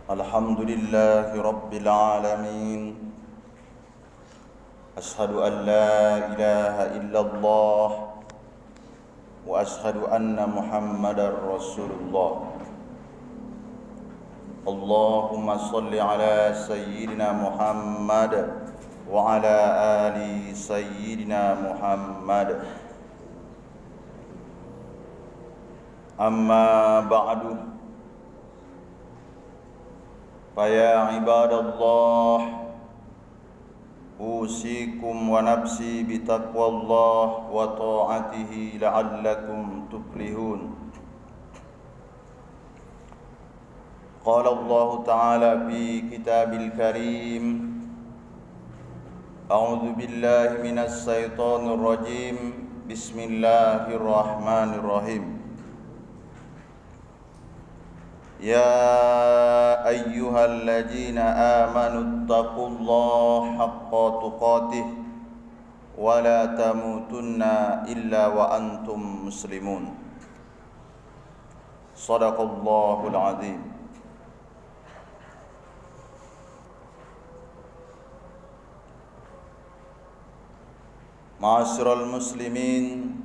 الحمد لله رب العالمين أشهد أن لا إله إلا الله وأشهد أن محمدا رسول الله اللهم صل على سيدنا محمد وعلى آل سيدنا محمد أما بعد فيا عباد الله أوصيكم ونفسي بتقوى الله وطاعته لعلكم تفلحون قال الله تعالى في كتاب الكريم أعوذ بالله من الشيطان الرجيم بسم الله الرحمن الرحيم يا أيها الذين آمنوا اتقوا الله حق تقاته ولا تموتن إلا وأنتم مسلمون صدق الله العظيم. Ma'asyiral muslimin,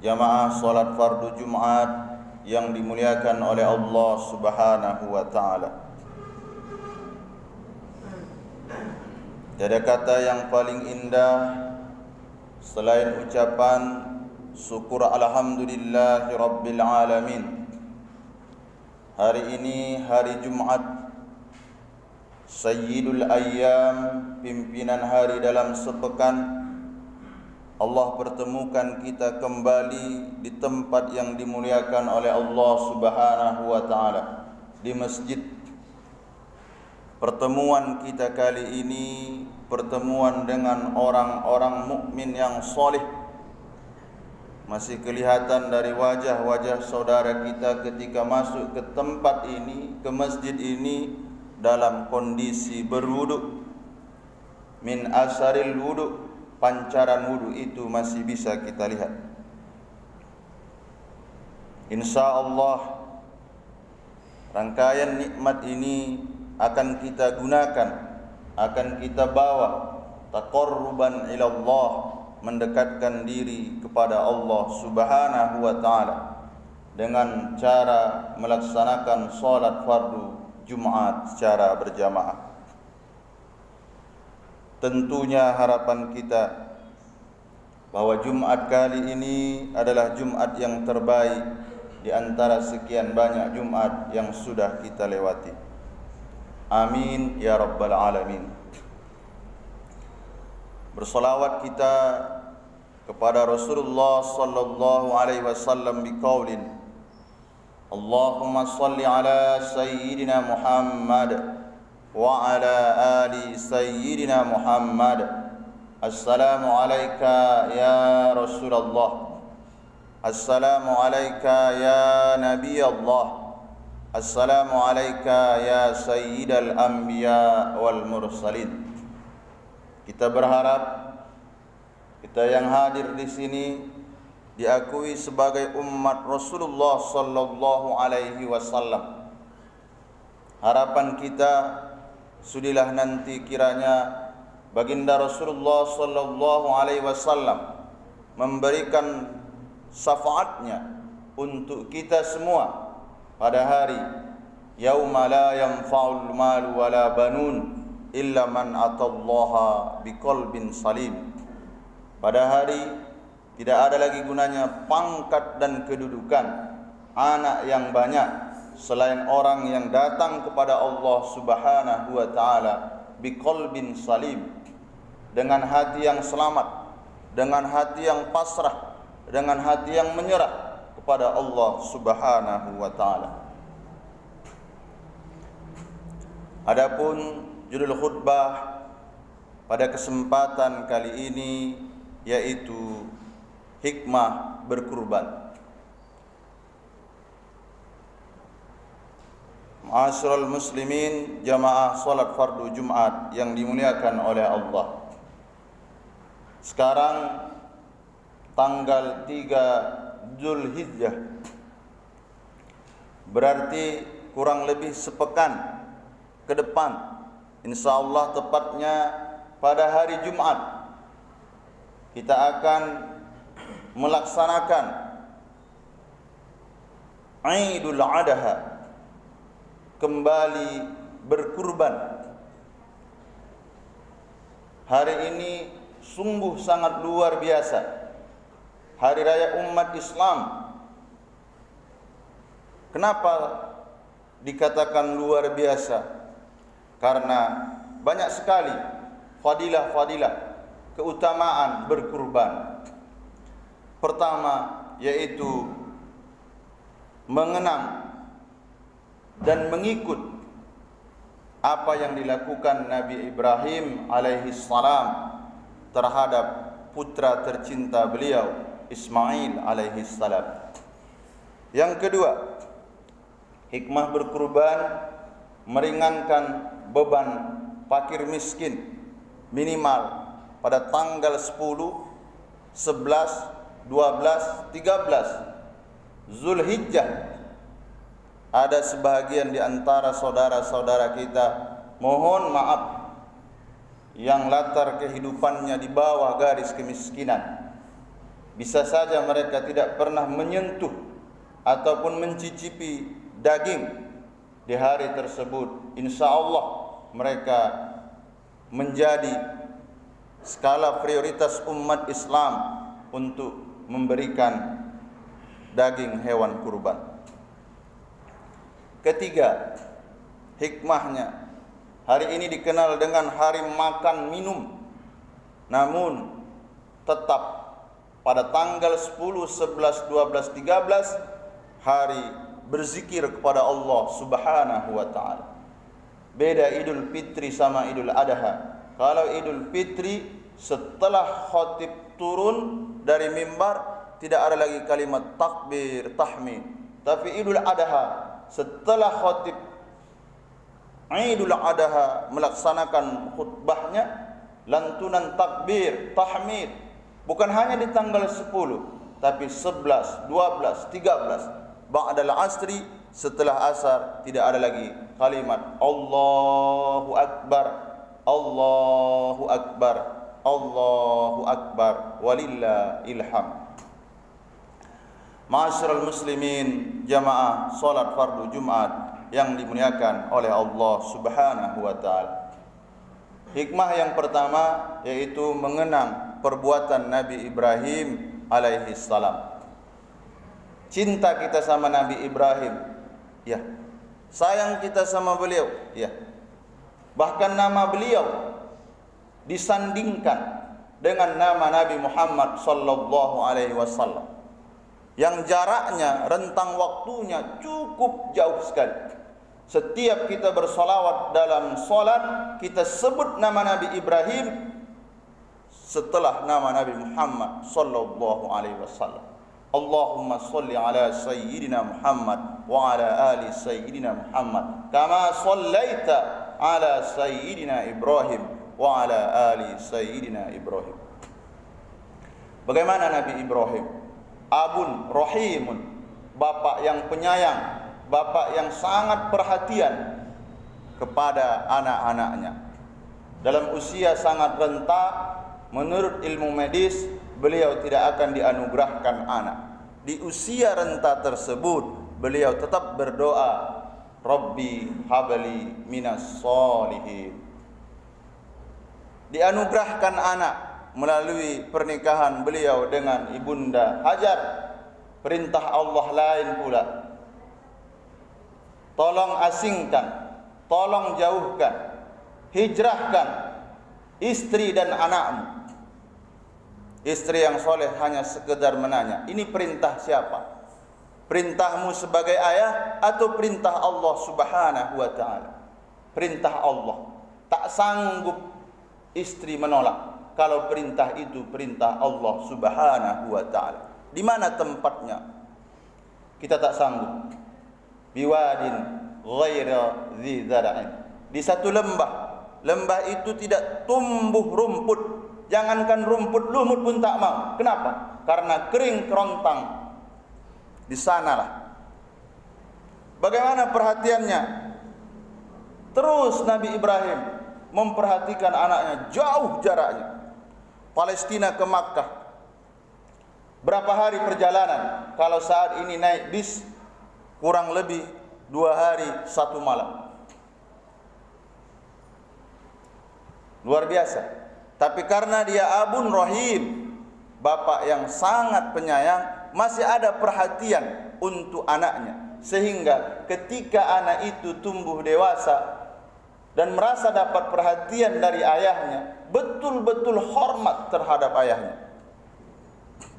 jamaah salat fardu Jumat yang dimuliakan oleh Allah Subhanahu wa taala. Tiada kata yang paling indah selain ucapan syukur alhamdulillahi rabbil alamin. Hari ini hari Jumat, Sayyidul Ayyam, pimpinan hari dalam sepekan. Allah pertemukan kita kembali di tempat yang dimuliakan oleh Allah Subhanahu wa taala, di masjid. Pertemuan kita kali ini pertemuan dengan orang-orang mukmin yang soleh. Masih kelihatan dari wajah-wajah saudara kita ketika masuk ke tempat ini, ke masjid ini, dalam kondisi berwudu. Min asaril wudu, pancaran wudu itu masih bisa kita lihat. InsyaAllah rangkaian nikmat ini akan kita gunakan, akan kita bawa taqarruban ilallah, mendekatkan diri kepada Allah Subhanahu wa taala dengan cara melaksanakan salat fardu Jumat secara berjamaah. Tentunya harapan kita bahwa Jumat kali ini adalah Jumat yang terbaik di antara sekian banyak Jumat yang sudah kita lewati. Amin ya rabbal alamin. Bersolawat kita kepada Rasulullah sallallahu alaihi wasallam biqaulin Allahumma salli ala sayyidina Muhammad wa ala ali sayyidina Muhammad. Assalamu alayka ya Rasulullah, assalamu alayka ya Nabi Allah, assalamu alayka ya sayyidal anbiya wal mursalin. Kita berharap kita yang hadir di sini diakui sebagai umat Rasulullah sallallahu alaihi wasallam. Harapan kita, sudilah nanti kiranya baginda Rasulullah sallallahu alaihi wasallam memberikan syafaatnya untuk kita semua pada hari yauma la yanfa'ul malu wala banun illa man atallaha biqalbin salim. Pada hari tidak ada lagi gunanya pangkat dan kedudukan, anak yang banyak, selain orang yang datang kepada Allah Subhanahu wa taala biqalbin salim, dengan hati yang selamat, dengan hati yang pasrah, dengan hati yang menyerah kepada Allah Subhanahu wa taala. Adapun judul khutbah pada kesempatan kali ini yaitu hikmah berkurban. Ma'asyiral muslimin, jamaah salat fardu Jumat yang dimuliakan oleh Allah. Sekarang tanggal 3 Zulhijjah, berarti kurang lebih sepekan ke depan, insyaallah tepatnya pada hari Jumat, kita akan melaksanakan Idul Adha, kembali berkurban. Hari ini sungguh sangat luar biasa, hari raya umat Islam. Kenapa dikatakan luar biasa? Karena banyak sekali fadilah-fadilah, keutamaan berkurban. Pertama yaitu mengenang dan mengikut apa yang dilakukan Nabi Ibrahim alaihi salam terhadap putra tercinta beliau Ismail alaihi salam. Yang kedua, hikmah berkurban meringankan beban fakir miskin minimal pada tanggal 10, 11, 12, 13 Zulhijjah. Ada sebahagian di antara saudara-saudara kita, mohon maaf, yang latar kehidupannya di bawah garis kemiskinan. Bisa saja mereka tidak pernah menyentuh ataupun mencicipi daging di hari tersebut. Insya Allah mereka menjadi skala prioritas umat Islam untuk memberikan daging hewan kurban. Ketiga, hikmahnya, hari ini dikenal dengan hari makan minum. Namun tetap pada tanggal 10, 11, 12, 13 hari berzikir kepada Allah Subhanahu wa taala. Beda Idul Fitri sama Idul Adha. Kalau Idul Fitri setelah khatib turun dari mimbar tidak ada lagi kalimat takbir, tahmid. Tapi Idul Adha setelah khatib Idul Adha melaksanakan khutbahnya, lantunan takbir, tahmid, bukan hanya di tanggal 10, tapi 11, 12, 13 ba'dal asri, setelah asar tidak ada lagi kalimat Allahu Akbar, Allahu Akbar, Allahu Akbar, walillahil hamd. Ma'asyiral muslimin, jamaah salat fardu Jumat yang dimuliakan oleh Allah Subhanahu wa taala. Hikmah yang pertama yaitu mengenang perbuatan Nabi Ibrahim alaihi salam. Cinta kita sama Nabi Ibrahim, ya. Sayang kita sama beliau, ya. Bahkan nama beliau disandingkan dengan nama Nabi Muhammad sallallahu alaihi wasallam, yang jaraknya, rentang waktunya cukup jauh sekali. Setiap kita bersolawat dalam solat, kita sebut nama Nabi Ibrahim setelah nama Nabi Muhammad sallallahu alaihi wasallam. Allahumma salli ala sayyidina Muhammad wa ala ali sayyidina Muhammad kama sallaita ala sayyidina Ibrahim wa ala ali sayyidina Ibrahim. Bagaimana Nabi Ibrahim? Abun rahimun, bapak yang penyayang, bapak yang sangat perhatian kepada anak-anaknya. Dalam usia sangat renta, menurut ilmu medis, beliau tidak akan dianugerahkan anak. Di usia renta tersebut, beliau tetap berdoa, Rabbi habli minas solihin. Dianugerahkan anak melalui pernikahan beliau dengan ibunda Hajar. Perintah Allah lain pula. Tolong asingkan, tolong jauhkan, hijrahkan istri dan anakmu. Istri yang soleh hanya sekedar menanya, ini perintah siapa? Perintahmu sebagai ayah atau perintah Allah Subhanahu wa ta'ala? Perintah Allah. Tak sanggup istri menolak kalau perintah itu perintah Allah Subhanahu wa ta'ala. Di mana tempatnya? Kita tak sanggup. Biwadin ghaira dzi zara'in. Di satu lembah. Lembah itu tidak tumbuh rumput. Jangankan rumput, lumut pun tak mau. Kenapa? Karena kering kerontang. Di sanalah Bagaimana perhatiannya? Terus Nabi Ibrahim memperhatikan anaknya, jauh jaraknya. Palestina ke Makkah. Berapa hari perjalanan? Kalau saat ini naik bis, kurang lebih 2 hari 1 malam. Luar biasa. Tapi karena dia abun rahim, bapak yang sangat penyayang, masih ada perhatian untuk anaknya. Sehingga ketika anak itu tumbuh dewasa dan merasa dapat perhatian dari ayahnya, betul-betul hormat terhadap ayahnya.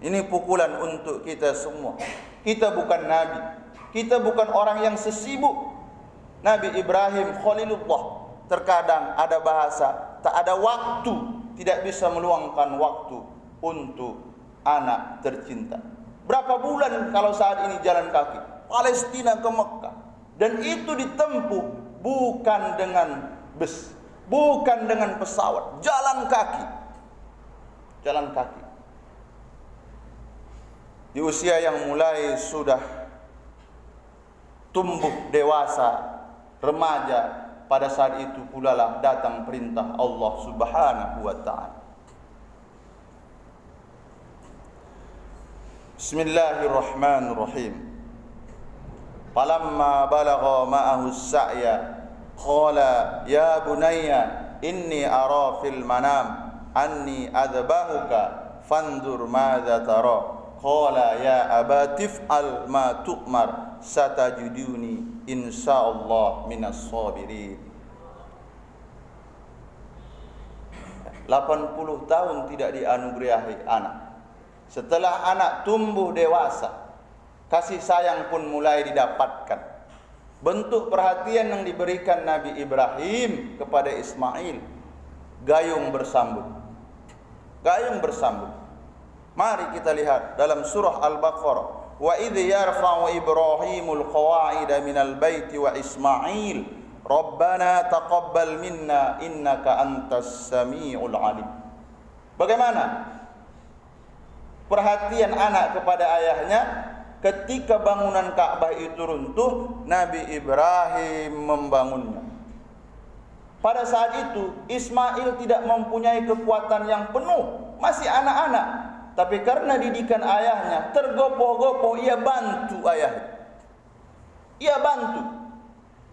Ini pukulan untuk kita semua. Kita bukan nabi, kita bukan orang yang sesibuk Nabi Ibrahim Khalilullah. Terkadang ada bahasa, tak ada waktu, tidak bisa meluangkan waktu untuk anak tercinta. Berapa bulan kalau saat ini jalan kaki Palestina ke Mekah, dan itu ditempuh bukan dengan bus, bukan dengan pesawat, jalan kaki. Jalan kaki. Di usia yang mulai sudah tumbuh dewasa, remaja, pada saat itu pula lah datang perintah Allah Subhanahu wa ta'ala. Bismillahirrahmanirrahim. Falamma balagha ma'ahu as-sa'ya qala ya bunayya inni ara fil manam anni adbahuka fanzur madza tara. Qala ya abati fa'al ma tu'mar satajiduni insyaallah minas sabirin. 80 tahun tidak dianugerahi anak. Setelah anak tumbuh dewasa, kasih sayang pun mulai didapatkan. Bentuk perhatian yang diberikan Nabi Ibrahim kepada Ismail, gayung bersambut. Gayung bersambut. Mari kita lihat dalam surah Al-Baqarah. Wa idh yarfa'u Ibrahimul qawa'ida minal baiti wa Ismail Rabbana taqabbal minna innaka antas sami'ul alim. Bagaimana perhatian anak kepada ayahnya ketika bangunan Ka'bah itu runtuh, Nabi Ibrahim membangunnya. Pada saat itu Ismail tidak mempunyai kekuatan yang penuh, masih anak-anak. Tapi karena didikan ayahnya, tergopoh-gopoh ia bantu ayahnya. Ia bantu.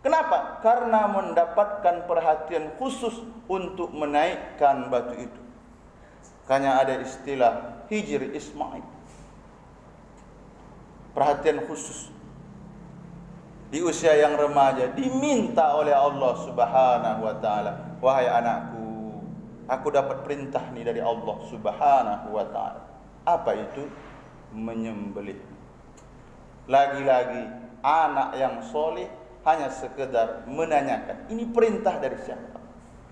Kenapa? Karena mendapatkan perhatian khusus untuk menaikkan batu itu. Makanya ada istilah hijri Ismail. Perhatian khusus. Di usia yang remaja diminta oleh Allah Subhanahu wa ta'ala, wahai anakku, aku dapat perintah nih dari Allah Subhanahu wa ta'ala. Apa itu? Menyembelih. Lagi-lagi anak yang soleh hanya sekedar menanyakan, ini perintah dari siapa?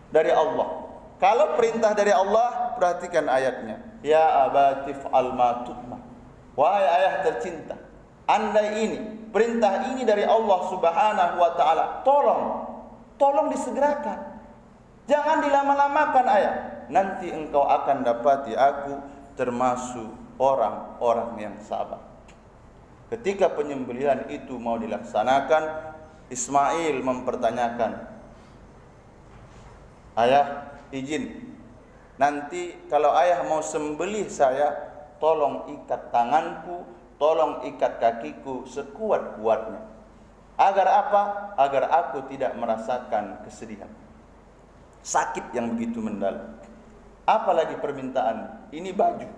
Dari Allah. Kalau perintah dari Allah, perhatikan ayatnya. Ya abati fa'al ma tu'mar. Wahai ayah tercinta, andai ini, perintah ini dari Allah Subhanahu wa ta'ala, tolong disegerakan. Jangan dilama-lamakan ayah. Nanti engkau akan dapati aku termasuk orang-orang yang sabar. Ketika penyembelihan itu mau dilaksanakan, Ismail mempertanyakan, ayah izin, nanti kalau ayah mau sembelih saya, tolong ikat tanganku, tolong ikat kakiku sekuat-kuatnya. Agar apa? Agar aku tidak merasakan kesedihan, sakit yang begitu mendalam. Apalagi permintaan, ini baju.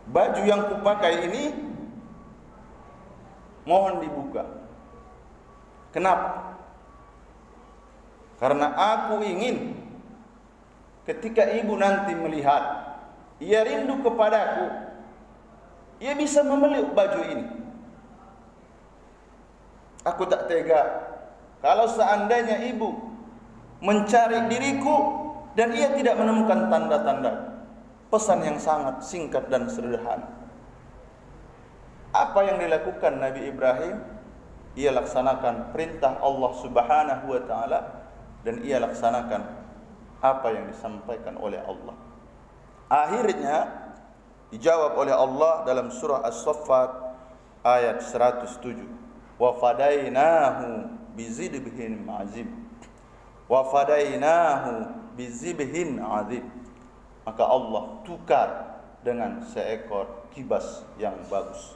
Baju yang kupakai ini mohon dibuka. Kenapa? Karena aku ingin ketika ibu nanti melihat, ia rindu kepadaku, ia bisa memeluk baju ini. Aku tak tega kalau seandainya ibu mencari diriku dan ia tidak menemukan tanda-tanda. Pesan yang sangat singkat dan sederhana. Apa yang dilakukan Nabi Ibrahim? Ia laksanakan perintah Allah Subhanahu wa ta'ala, dan ia laksanakan apa yang disampaikan oleh Allah. Akhirnya Dijawab oleh Allah dalam surah As-Saffat ayat 107. Wa fadainahu bizibhin azim. Wa fadainahu bizibhin azim. Maka Allah tukar dengan seekor kibas yang bagus.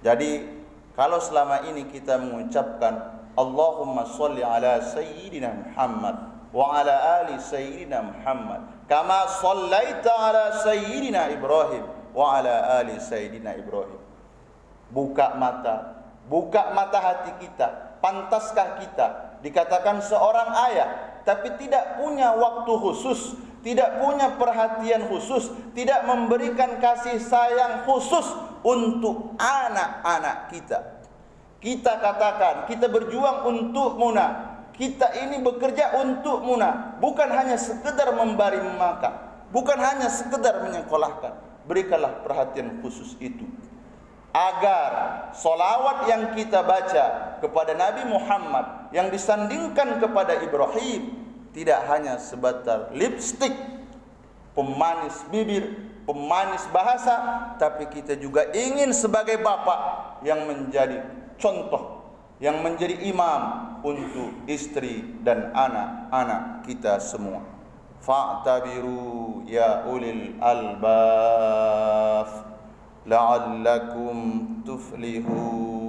Jadi kalau selama ini kita mengucapkan Allahumma sholli ala sayyidina Muhammad wa ala ali sayyidina Muhammad kama shallaita ala sayyidina Ibrahim wa ala ali sayyidina Ibrahim. Buka mata hati kita. Pantaskah kita dikatakan seorang ayah tapi tidak punya waktu khusus, tidak punya perhatian khusus, tidak memberikan kasih sayang khusus untuk anak-anak kita? Kita katakan, kita berjuang untuk Muna. Kita ini bekerja untuk Muna, bukan hanya sekedar memberi makan, bukan hanya sekedar menyekolahkan. Berikanlah perhatian khusus itu, agar solawat yang kita baca kepada Nabi Muhammad yang disandingkan kepada Ibrahim tidak hanya sebatas lipstik, pemanis bibir, pemanis bahasa, tapi kita juga ingin sebagai bapak yang menjadi contoh, yang menjadi imam untuk istri dan anak-anak kita semua. Fa'tabiru ya ulil albab la'allakum tuflihun.